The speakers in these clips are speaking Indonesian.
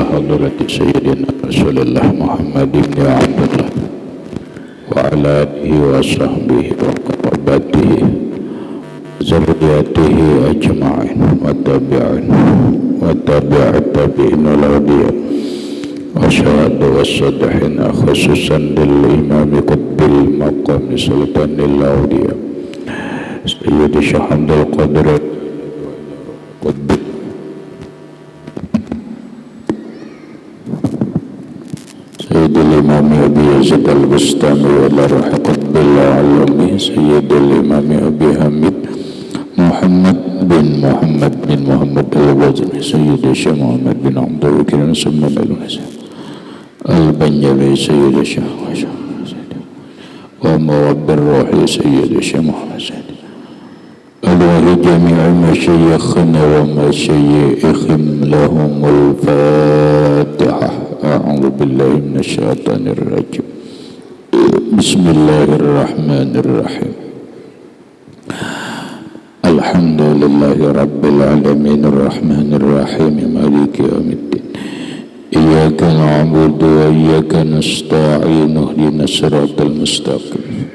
hadrati sayyidina Rasulullah Muhammad ibn Abdullah wa ala alihi wa sahbihi wa qarabatihi zurriyatihi ajma'in wa tabi'in wa tabi'at tabi'in al-awliya wa syahadu wa sadahin khususan lil imami qutbil maqami sultanil awliya Sayyidi Syekh Abdul Qadir Qutbil Sayyidil Imami Abi Yazid Al-Bustami wa Ruh Qutbil Alami Sayyidil Imami Abi Hamid Muhammad bin Muhammad Al-Wazmi Sayyidi Syekh Muhammad bin Abdul Kiran Summal Al-Banjali Sayyidi Syekh wa Murabbir Ruhi Sayyidi Syekh Muhammad جميع مشايخنا ومشايخهم لهم الفاتحة أعوذ بالله من الشيطان الرجيم بسم الله الرحمن الرحيم الحمد لله رب العالمين الرحمن الرحيم مالك يوم الدين إياك نعبد وإياك نستعين اهدنا الصراط المستقيم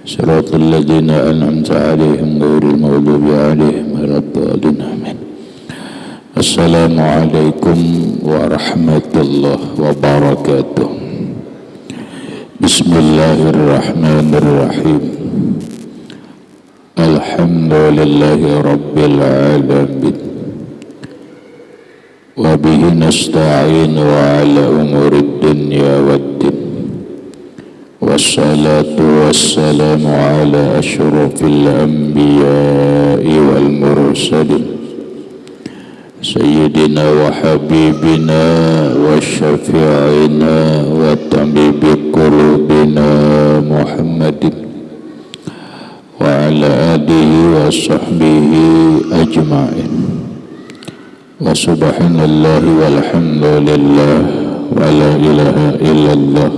صراط الذين أنعمت عليهم غير المغضوب عليهم ولا الضالين آمين السلام عليكم ورحمة الله وبركاته بسم الله الرحمن الرحيم الحمد لله رب العالمين وبه نستعين وعلى أمور الدنيا والدين والصلاة والسلام على أشرف الأنبياء والمرسلين سيدنا وحبيبنا وشفيعنا وطبيب قلوبنا محمد وعلى آله وصحبه أجمعين وسبحان الله والحمد لله ولا إله إلا الله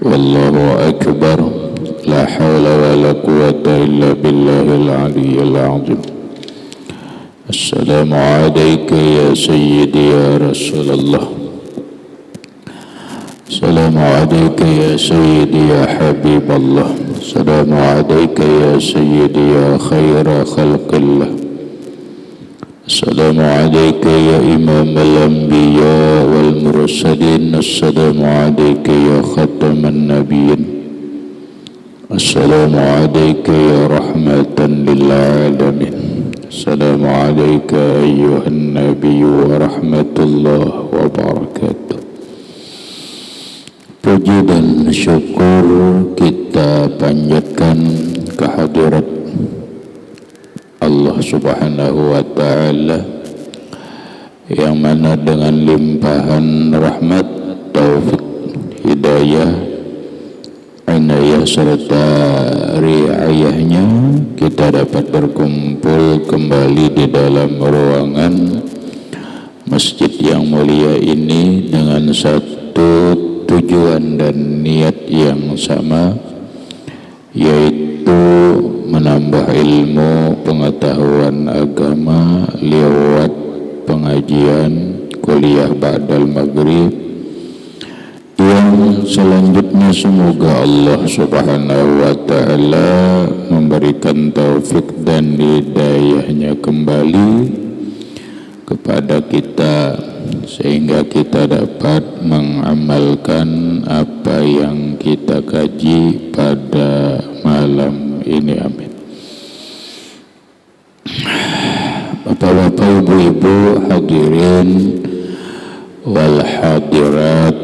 والله أكبر لا حول ولا قوة إلا بالله العلي العظيم السلام عليك يا سيدي يا رسول الله السلام عليك يا سيدي يا حبيب الله السلام عليك يا سيدي يا خير خلق الله السلام عليك يا إمام الأنبياء والمرسلين السلام عليك يا ختم النبيين السلام عليك يا رحمة للعالمين السلام عليك أيها النبي ورحمة الله وبركاته. Puji dan syukur kita panjatkan kehadirat Allah Subhanahu wa Ta'ala yang mana dengan limpahan rahmat, taufik, hidayah, inayah serta riayahnya kita dapat berkumpul kembali di dalam ruangan masjid yang mulia ini dengan satu tujuan dan niat yang sama, yaitu menambah ilmu pengetahuan agama lewat pengajian kuliah ba'dal maghrib yang selanjutnya semoga Allah Subhanahu wa Ta'ala memberikan taufik dan hidayahnya kembali kepada kita sehingga kita dapat mengamalkan apa yang kita kaji pada malam ini, amin. Bapak-bapak, ibu-ibu, hadirin wal hadirat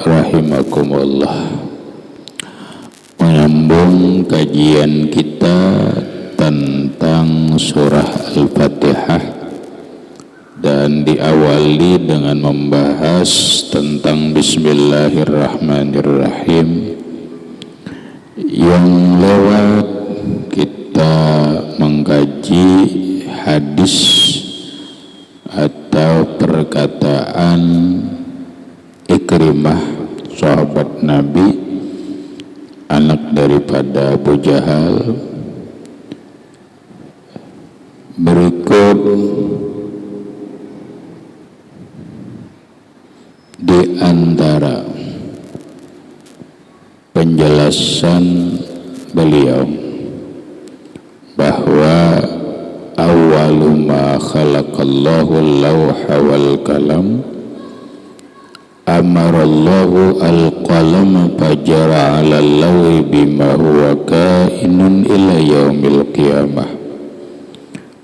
rahimakumullah, menyambung kajian kita tentang surah Al-Fatihah dan diawali dengan membahas tentang Bismillahirrahmanirrahim. Yang lewat kita mengkaji hadis atau perkataan Ikrimah, sahabat Nabi, anak daripada Abu Jahal. Berikut Di antara penjelasan beliau bahwa awwalu ma khalaqallahu al-lawha wal kalam amarallahu al-qalam fajara 'ala al-lawhi bima huwa kainun ila yaumil qiyamah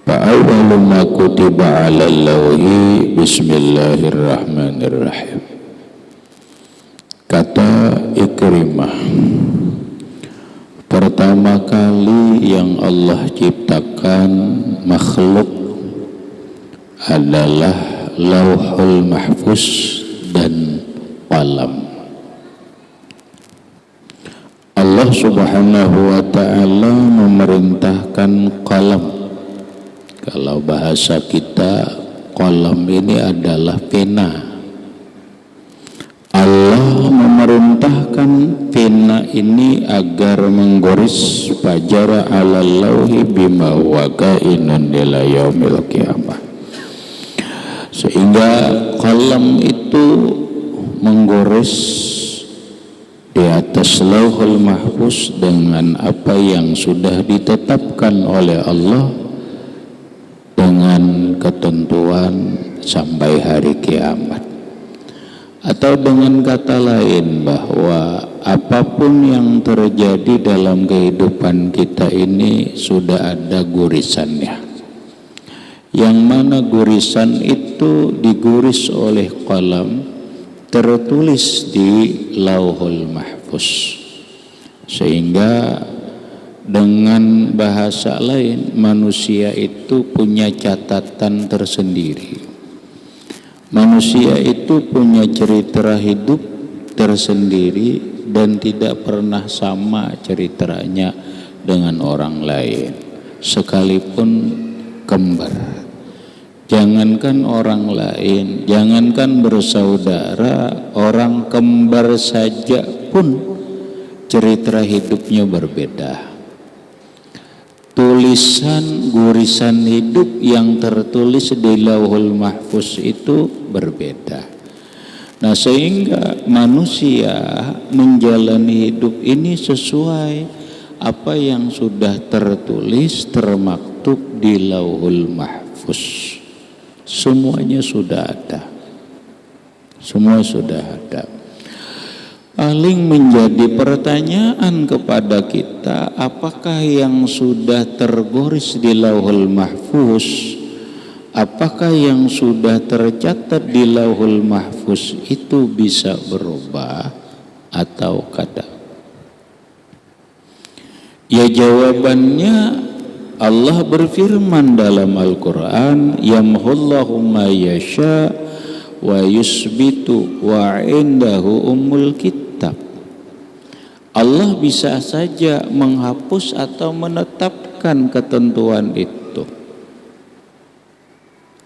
fa awwalu ma kutiba 'ala al-lawhi bismillahirrahmanirrahim. Kata Ikrimah, pertama kali yang Allah ciptakan makhluk adalah Lauhul Mahfuz dan Qalam. Allah Subhanahu wa ta'ala memerintahkan qalam. Kalau bahasa kita, qalam ini adalah pena. Allah memerintahkan pena ini agar menggoris fajara 'alal lauhi bima huwa kainun ila yaumil qiyamah, sehingga qalam itu menggoris di atas lauhul mahfuz dengan apa yang sudah ditetapkan oleh Allah dengan ketentuan sampai hari kiamat. Atau dengan kata lain, bahwa apapun yang terjadi dalam kehidupan kita ini sudah ada gurisannya, yang mana gurisan itu diguris oleh qalam, tertulis di Lauhul Mahfuz. Sehingga dengan bahasa lain, manusia itu punya catatan tersendiri. Manusia itu punya cerita hidup tersendiri dan tidak pernah sama ceritanya dengan orang lain, sekalipun kembar. Jangankan orang lain, jangankan bersaudara, orang kembar saja pun cerita hidupnya berbeda. Tulisan gurisan hidup yang tertulis di Lauhul Mahfuz itu berbeda. Nah, sehingga manusia menjalani hidup ini sesuai apa yang sudah tertulis, termaktub di Lauhul Mahfuz. Semuanya sudah ada. Semua sudah ada. Paling menjadi pertanyaan kepada kita, apakah yang sudah tergoris di Lauhul Mahfuz, apakah yang sudah tercatat di Lauhul Mahfuz itu bisa berubah atau kada? Ya, jawabannya Allah berfirman dalam Al-Quran, yamhullahu ma yasha wa yusbitu wa indahu ummul kitab. Allah bisa saja menghapus atau menetapkan ketentuan itu.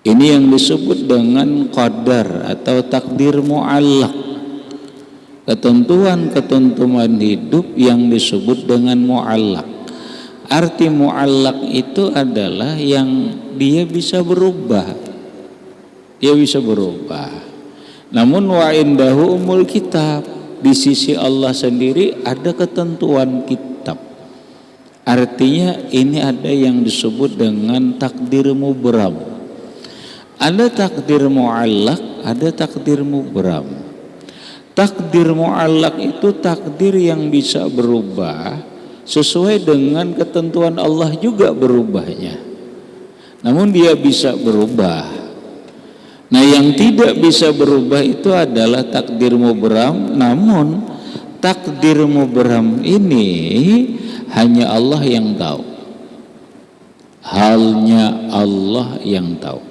Ini yang disebut dengan qadar atau takdir mu'allaq. Ketentuan-ketentuan hidup yang disebut dengan mu'allaq. Arti mu'allaq itu adalah yang dia bisa berubah. Dia bisa berubah. Namun wa indahu ummul kitab, di sisi Allah sendiri ada ketentuan kitab. Artinya ini ada yang disebut dengan takdir mubram. Ada takdir mu'allaq, ada takdir mubram. Takdir mu'allaq itu takdir yang bisa berubah sesuai dengan ketentuan Allah juga berubahnya. Namun dia bisa berubah. Nah, yang tidak bisa berubah itu adalah takdir mubram. Namun takdir mubram ini hanya Allah yang tahu. Halnya Allah yang tahu.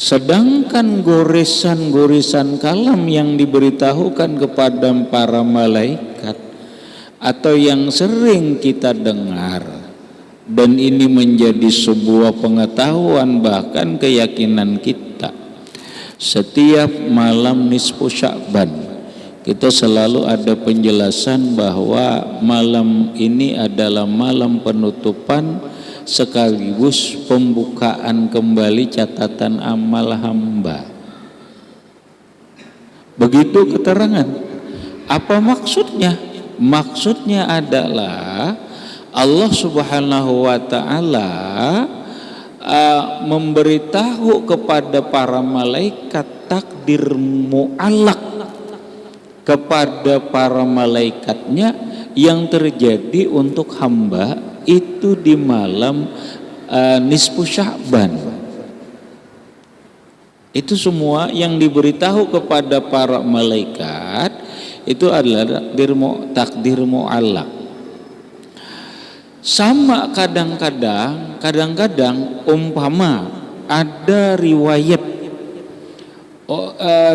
Sedangkan gorisan-gorisan kalam yang diberitahukan kepada para malaikat atau yang sering kita dengar, dan ini menjadi sebuah pengetahuan bahkan keyakinan kita, setiap malam nisfu Sya'ban kita selalu ada penjelasan bahwa malam ini adalah malam penutupan sekaligus pembukaan kembali catatan amal hamba. Begitu keterangan. Apa maksudnya? Maksudnya adalah Allah Subhanahu wa ta'ala memberitahu kepada para malaikat takdir mu'allaq kepada para malaikatnya yang terjadi untuk hamba itu di malam nisfu Sya'ban. Itu semua yang diberitahu kepada para malaikat itu adalah takdir mu'allaq. Sama kadang-kadang umpama ada riwayat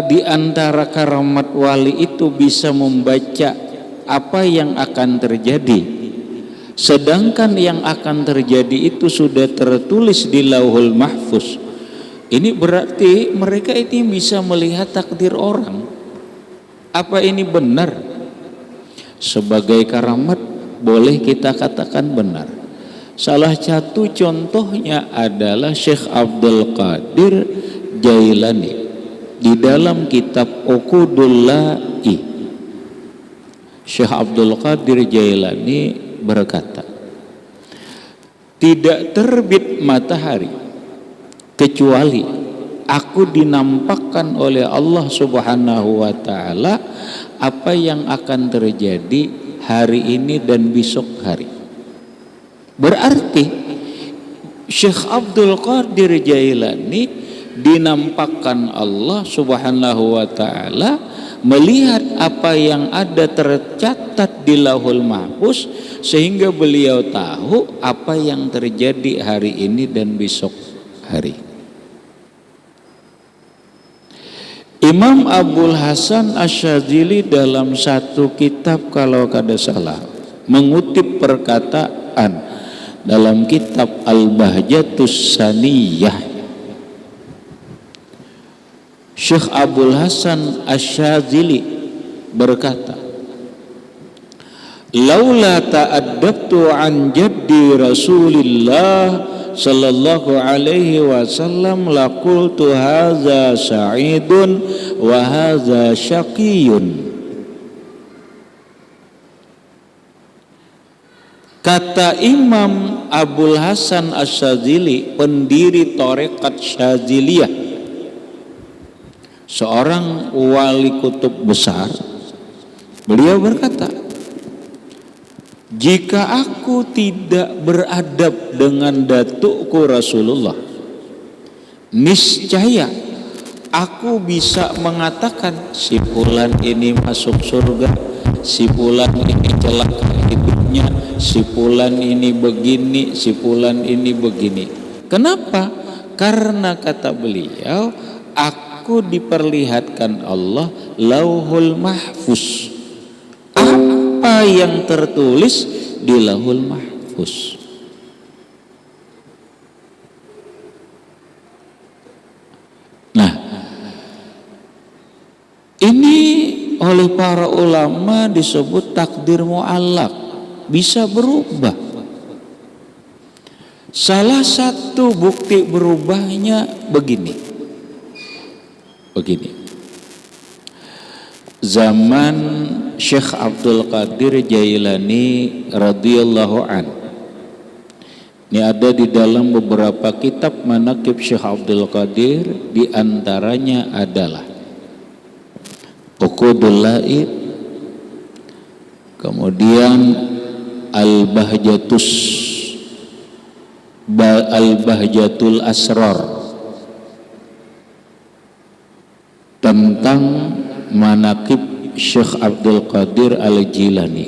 di antara karamat wali itu bisa membaca apa yang akan terjadi, sedangkan yang akan terjadi itu sudah tertulis di Lauhul Mahfuz. Ini berarti mereka ini bisa melihat takdir orang. Apa ini benar? Sebagai karamat boleh kita katakan benar. Salah satu contohnya adalah Syekh Abdul Qadir Jailani di dalam kitab Uqudullahi. Syekh Abdul Qadir Jailani berkata, tidak terbit matahari kecuali aku dinampakkan oleh Allah Subhanahu wa ta'ala apa yang akan terjadi hari ini dan besok hari. Berarti Syekh Abdul Qadir Jailani dinampakkan Allah Subhanahu wa ta'ala melihat apa yang ada tercatat di Lauhul Mahfuz, sehingga beliau tahu apa yang terjadi hari ini dan besok hari. Imam Abul Hasan Asyadzili dalam satu kitab kalau kada salah mengutip perkataan dalam kitab Al-Bahjatus Saniyah, Syekh Abul Hasan Asyadzili berkata, laula ta'addabtu an jaddi Rasulillah sallallahu alaihi wasallam laqultu hadza sa'idun wa hadza syaqiyun. Kata Imam Abul Hasan Asyadzili, pendiri Tarekat Syadziliyah, seorang wali kutub besar, beliau berkata, jika aku tidak beradab dengan datukku Rasulullah, niscaya aku bisa mengatakan si fulan ini masuk surga, si fulan ini celaka hidupnya, si fulan ini begini, si fulan ini begini. Kenapa? Karena kata beliau, aku diperlihatkan Allah Lauhul Mahfuz, apa yang tertulis di Lauhul Mahfuz. Nah, ini oleh para ulama disebut takdir mu'allaq, bisa berubah. Salah satu bukti berubahnya begini. Zaman Syekh Abdul Qadir Jailani radhiyallahu an. Ini ada di dalam beberapa kitab manaqib Syekh Abdul Qadir, di antaranya adalah Uqudullahi, kemudian Al-Bahjatul Asrar tentang manaqib Syekh Abdul Qadir Al-Jilani.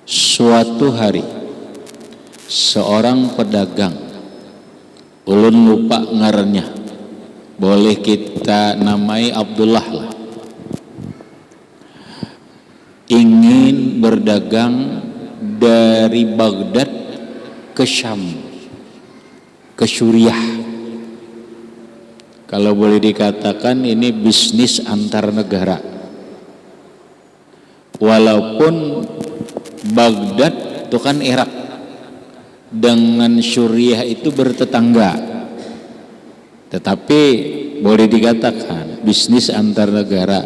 Suatu hari seorang pedagang, ulun lupa ngarannya, boleh kita namai Abdullah lah, ingin berdagang dari Baghdad ke Syam, ke Suriah. Kalau boleh dikatakan ini bisnis antar negara. Walaupun Baghdad itu kan Irak, dengan Suriah itu bertetangga. Tetapi boleh dikatakan bisnis antar negara,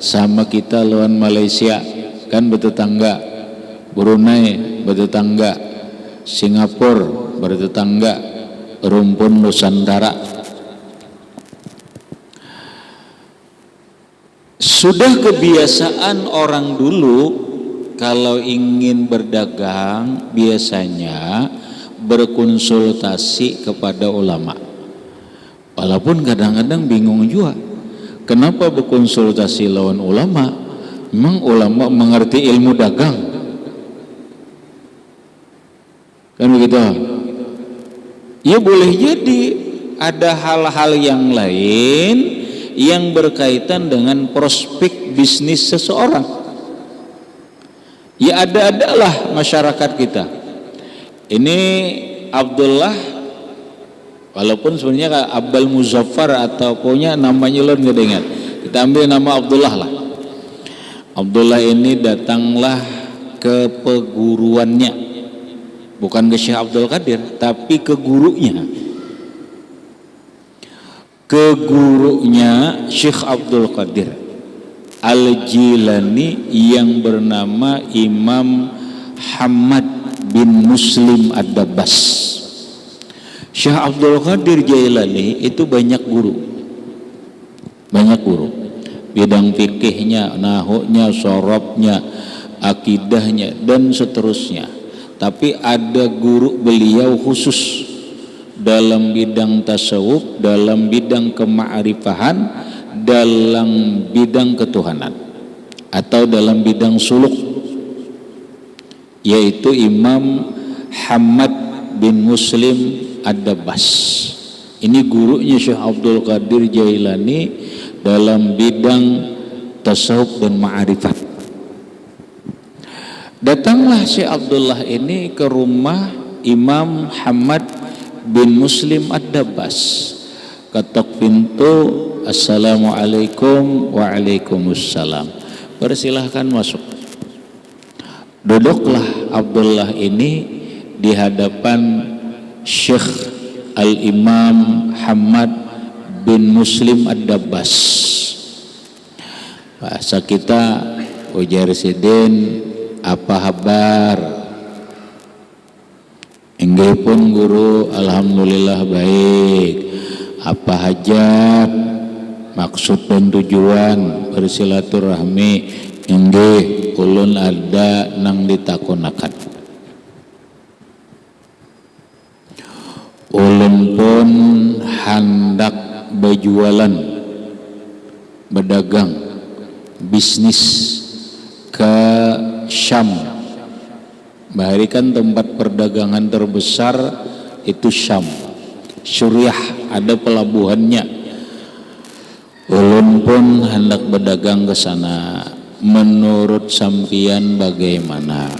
sama kita lawan Malaysia kan bertetangga, Brunei bertetangga, Singapura bertetangga, rumpun Nusantara. Sudah kebiasaan orang dulu kalau ingin berdagang biasanya berkonsultasi kepada ulama. Walaupun kadang-kadang bingung juga, kenapa berkonsultasi lawan ulama? Memang ulama mengerti ilmu dagang? Kan begitu? Ya boleh jadi ada hal-hal yang lain yang berkaitan dengan prospek bisnis seseorang. Ya ada-adalah masyarakat kita. Ini Abdullah, walaupun sebenarnya Abdul Muzaffar atau pokoknya namanya lo nggak ingat. Kita ambil nama Abdullah lah. Abdullah ini datanglah ke peguruannya, bukan ke Syekh Abdul Qadir, tapi ke gurunya. Ke gurunya Syekh Abdul Qadir Al-Jilani yang bernama Imam Hamad bin Muslim Ad-Dabbas. Syekh Abdul Qadir Jailani itu banyak guru. Bidang fikihnya, nahuknya, sorobnya, akidahnya dan seterusnya. Tapi ada guru beliau khusus dalam bidang tasawuf, dalam bidang kema'rifahan, dalam bidang ketuhanan atau dalam bidang suluk, yaitu Imam Hamad bin Muslim Ad-Dabbas. Ini gurunya Syekh Abdul Qadir Jailani dalam bidang tasawuf dan ma'rifat. Datanglah Syekh Abdullah ini ke rumah Imam Hamad bin Muslim Ad-Dabbas. Ketok pintu, assalamualaikum, waalaikumsalam. Persilahkan masuk. Duduklah Abdullah ini di hadapan Syekh Al-Imam Hamad bin Muslim Ad-Dabbas. Bahasa kita ujar sidin, apa kabar? Enggih pun guru, alhamdulillah baik. Apa hajat, maksud dan tujuan bersilaturahmi? Enggih, ulun ada nang ditakunakan. Ulun pun hendak berjualan, berdagang, bisnis ke Syam. Bahari kan tempat perdagangan terbesar itu Syam, Suriah, ada pelabuhannya. Ulun pun hendak berdagang ke sana. Menurut sampian bagaimana?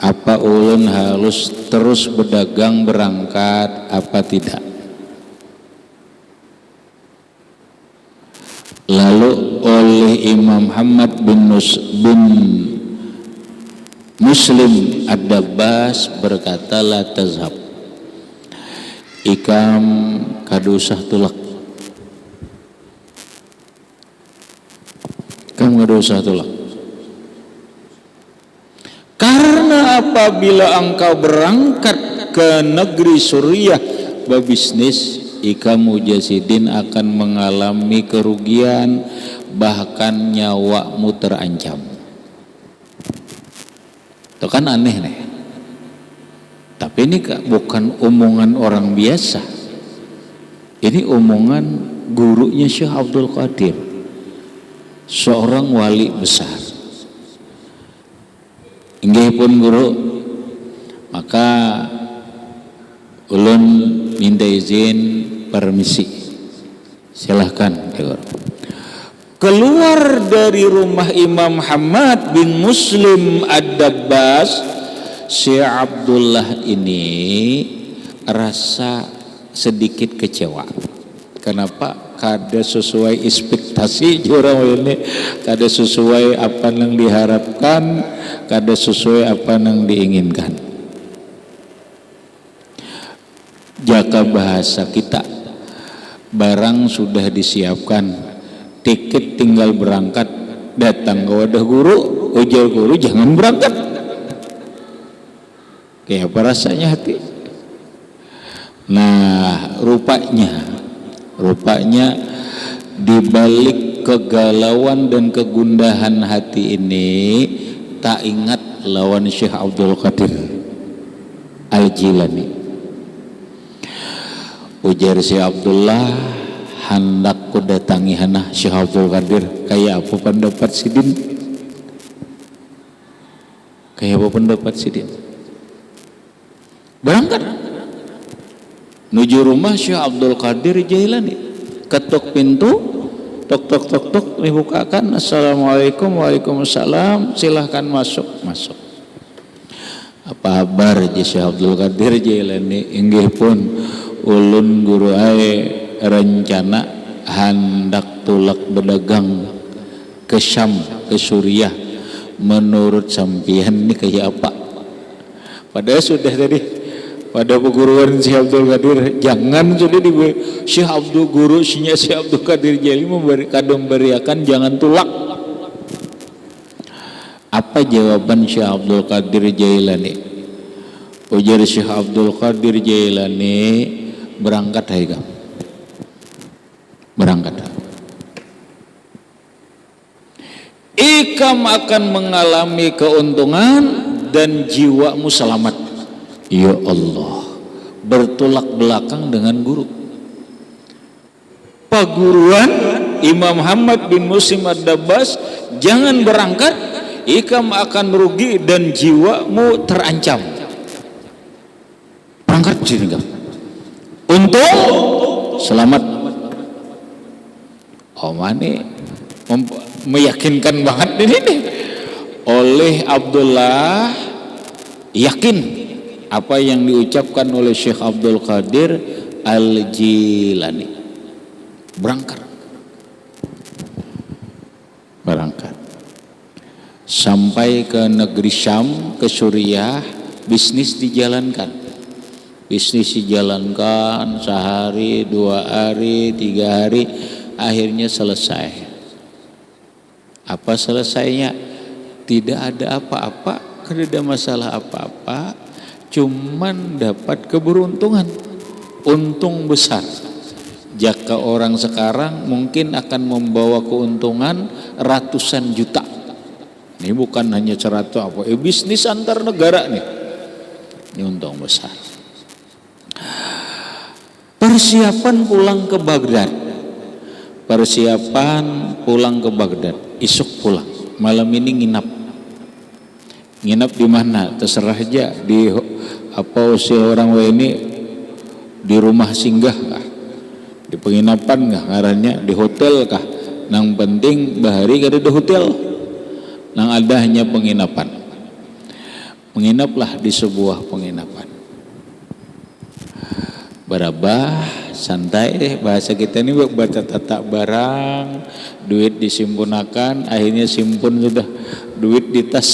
Apa ulun harus terus berdagang berangkat apa tidak? Lalu oleh Imam Hamad bin Muslim Ad-Dabbas berkata, la tazhab, ikam kadusah tulak, kamu kadusah tulak. Karena apabila engkau berangkat ke negeri Suriah berbisnis, ikam mujasidin akan mengalami kerugian, bahkan nyawamu terancam. Itu kan aneh nih. Tapi ini bukan omongan orang biasa. Ini omongan gurunya Syekh Abdul Qadir, seorang wali besar. Inggih pun guru, maka ulun minta izin, permisi, silahkan ya guru. Keluar dari rumah Imam Hamad bin Muslim Ad-Dabbas, Syekh Abdullah ini rasa sedikit kecewa. Kenapa? Kada sesuai ekspektasi orang ini, kada sesuai apa yang diharapkan, kada sesuai apa yang diinginkan. Jaka bahasa kita, barang sudah disiapkan, tiket tinggal berangkat. Datang ke wadah guru, ujar guru jangan berangkat. Kayak apa rasanya hati? Nah, rupanya di balik kegalauan dan kegundahan hati ini tak ingat lawan Syekh Abdul Qadir Al-Jilani. Ujar Syekh Abdullah, hendak ku datangi hanah Syekh Abdul Qadir. Kayak apa pendapat sidin? Kayak apa pendapat sidin? Berangkat menuju rumah Syekh Abdul Qadir Jailani. Ketuk pintu, tok tok tok tok, dibukakan. Assalamualaikum. Waalaikumsalam, silahkan masuk. Apa kabar Syekh Abdul Qadir Jailani? Inggih pun ulun guru ae rencana hendak tulak berdagang ke Syam, ke Suriah. Menurut sampian ini kayak apa? Padahal sudah tadi pada perguruan Syekh Abdul Qadir, jangan sudah di Syekh Abdul Guru Syekh Abdul Qadir Jailani memberikan jangan tulak. Apa jawaban Syekh Abdul Qadir Jailani? Ujar Syekh Abdul Qadir Jailani, berangkat hai kamu. Berangkat. Ikam akan mengalami keuntungan dan jiwamu selamat. Ya Allah, bertolak belakang dengan guru. Paguruan Imam Muhammad bin Muslim Ad-Dabbas, jangan berangkat, ikam akan rugi dan jiwamu terancam. Berangkat sini kan? Untuk selamat. Omani meyakinkan banget ini. Oleh Abdullah yakin apa yang diucapkan oleh Syekh Abdul Qadir Al-Jilani. Berangkat sampai ke negeri Syam, ke Suriah. Bisnis dijalankan sehari, 2 hari, 3 hari, akhirnya selesai. Apa selesainya? Tidak ada apa-apa, tidak ada masalah apa-apa, cuman dapat keberuntungan, untung besar. Jika orang sekarang mungkin akan membawa keuntungan ratusan juta. Ini bukan hanya 100 apa, bisnis antar negara nih. Ini untung besar. Persiapan pulang ke Baghdad. Isuk pulang. Malam ini nginap di mana? Terserah aja. Di apa usia orang ini di rumah singgah kah? Di penginapan kah? Ngarannya di hotel kah? Nang penting bahari kada di hotel. Nang ada hanya penginapan. Menginaplah di sebuah penginapan. Barabah santai, bahasa kita ini baca tata barang, duit disimpunakan, akhirnya simpun sudah duit di tas.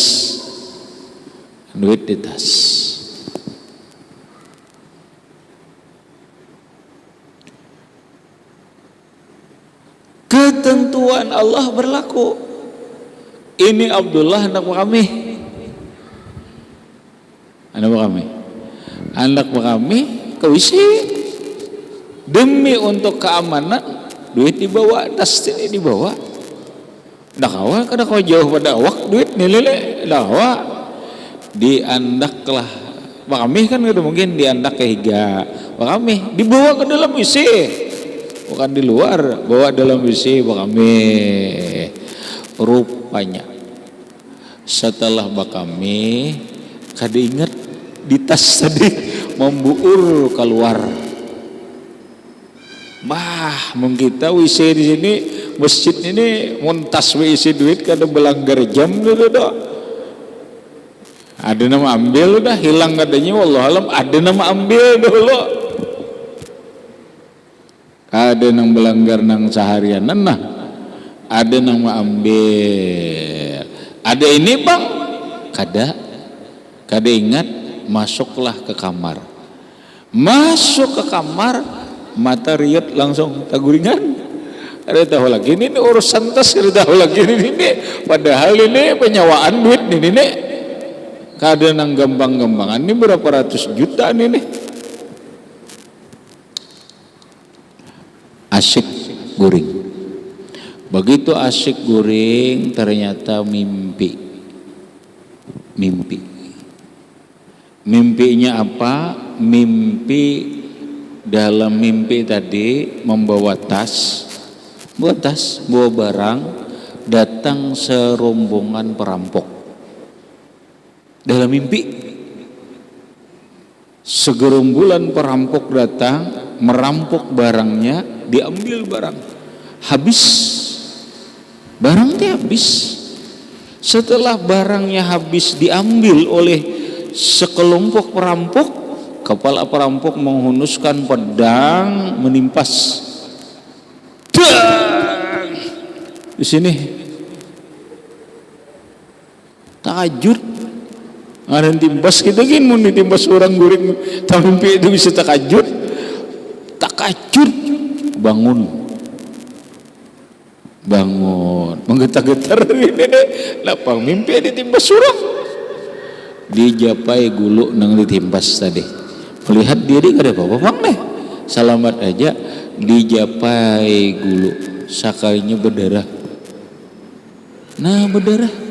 Ketentuan Allah berlaku. Ini Abdullah anak kami ke WC. Demi untuk keamanan, duit dibawa, tas ini dibawa. Dakwa kada kau jauh pada awak duit nilai dakwa. Diandaklah kami kan kada mungkin diandak ke higa. Kami dibawa ke dalam WC. Bukan di luar, bawa dalam WC kami. Rupanya setelah kami kada ingat di tas tadi membuur keluar. Mengkita WC di sini, masjid ini muntas WC duit kada belanggar jam dulu. Ada nama ambil udah hilang katanya, wallahualam ada nama ambil dulu. Ada nang belanggar nang seharian nah. Ada nama ambil. Ada ini bang, kada ingat. Masuklah ke kamar. mata riet langsung taguringan. Ada tahu lagi ini urusan tas, ada tahu lagi ini padahal ini penyewaan duit ini kadang nang gampang-gampangan ini berapa ratus juta ini. Asyik guring. Begitu asyik guring ternyata mimpi. Mimpinya apa? Mimpi, dalam mimpi tadi membawa tas, bawa barang, datang serombongan perampok. Dalam mimpi segerombolan perampok datang, merampok barangnya, diambil barang, habis barangnya habis. Setelah barangnya habis diambil oleh sekelompok perampok, kepala perampok menghunuskan pedang menimpas. Dang! Di sini takajud. Ada timbas kita gini, mau ditimbas orang guring, tapi itu bisa takajud, bangun, menggetar-getar ini, lapang mimpi ditimbas orang, dijapai gulu nang ditimbas tadi, melihat diri kada apa-apa nih, selamat aja, dijapai gulu, sakalinya berdarah, berdarah.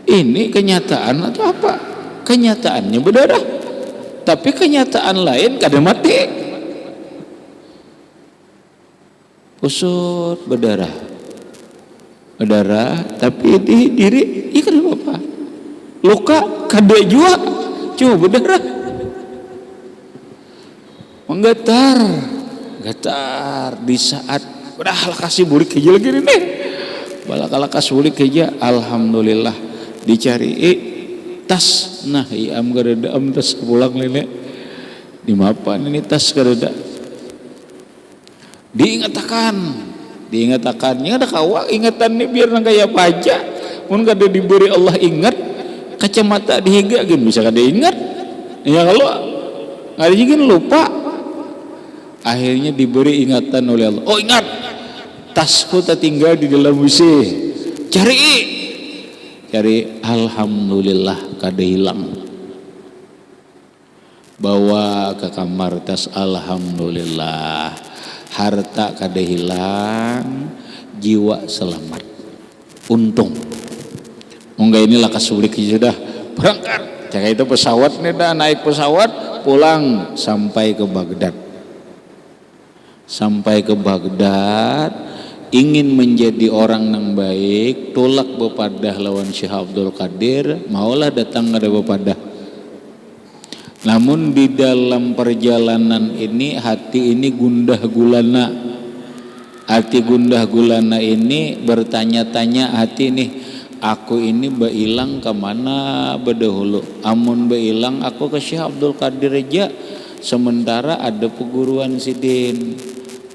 Ini kenyataan atau apa? Kenyataannya berdarah, tapi kenyataan lain kada mati. Usut berdarah, tapi di diri kada apa-apa. Luka kada jua, cuma berdarah. Menggetar di saat udah kasih bulik aja lagi nih. Balakala kasih bulik aja, alhamdulillah. Dicari tas, iam kada am tas pulang nenek di mapan ini tas kada. Diingatakannya ada kawa ingatan nih biar nang kaya pajak mun kada diberi Allah ingat kacamata dihiga gin bisa kada ingat ya, kalau kada gin lupa. Akhirnya diberi ingatan oleh Allah, oh ingat tasku tertinggal di dalam WC, cari alhamdulillah kada hilang, bawa ke kamar tas, alhamdulillah harta kada hilang, jiwa selamat, untung. Mungkin inilah kasulik sudah berangkat, cakap itu pesawat nih dah, naik pesawat pulang sampai ke Baghdad, ingin menjadi orang yang baik, tolak bepadah lawan Syekh Abdul Qadir, maulah datang ada bepadah. Namun di dalam perjalanan ini hati ini gundah gulana. Hati gundah gulana ini bertanya-tanya hati nih, aku ini beilang kemana berdahulu? Amun beilang aku ke Syekh Abdul Qadir aja, sementara ada peguruan sidin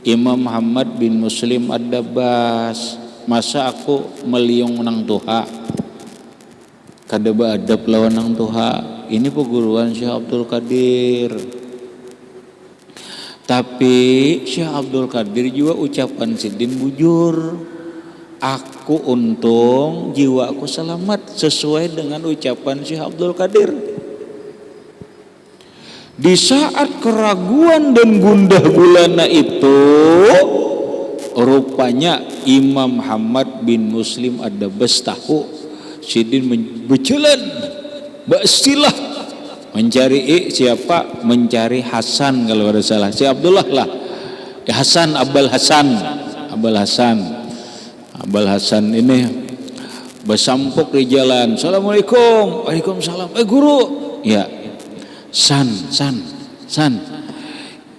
Imam Muhammad bin Muslim Ad-Dabbas, masa aku meliung nang Tuha, kada beadab lawan nang Tuha. Ini peguruan Syekh Abdul Qadir. Tapi Syekh Abdul Qadir juga ucapan sidin bujur, aku untung, jiwaku selamat, sesuai dengan ucapan Syekh Abdul Qadir. Di saat keraguan dan gundah gulana itu, rupanya Imam Muhammad bin Muslim Ad-Dabbas tahu sidin berjalan beristilah mencari siapa? Mencari Hasan kalau ada salah, si Abdullah lah, Hasan, Abul Hasan ini bersampuk di jalan. Assalamualaikum. Waalaikumsalam. Guru. Ya. San,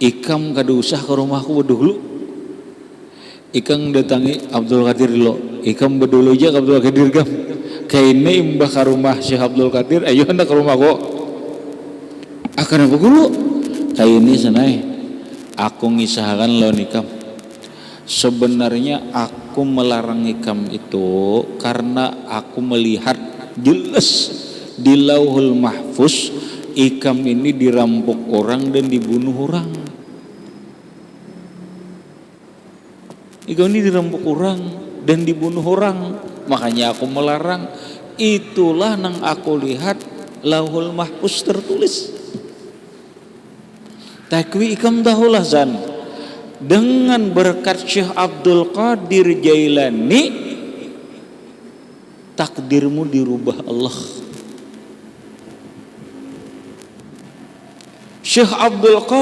ikam kada usah ke rumahku berdulu. Ikam datangi Abdul Qadir dulu. Ikam berdulu aja ke Abdul Qadir gam. Kayaknya imbah ke rumah Syekh Abdul Qadir, ayo hendak ke rumahku. Akan apa dulu? Kayak ini senai. Aku ngisahkan lawan ikam. Sebenarnya aku melarang ikam itu karena aku melihat jelas di Lauhul Mahfuz Ikam ini dirampok orang dan dibunuh orang. Ikam ini dirampok orang dan dibunuh orang. Makanya aku melarang. Itulah yang aku lihat Lauhul Mahfuz tertulis. Takwi ikam tahulah zan. Dengan berkat Syekh Abdul Qadir Jailani, takdirmu dirubah Allah. Syekh Abdul Qadir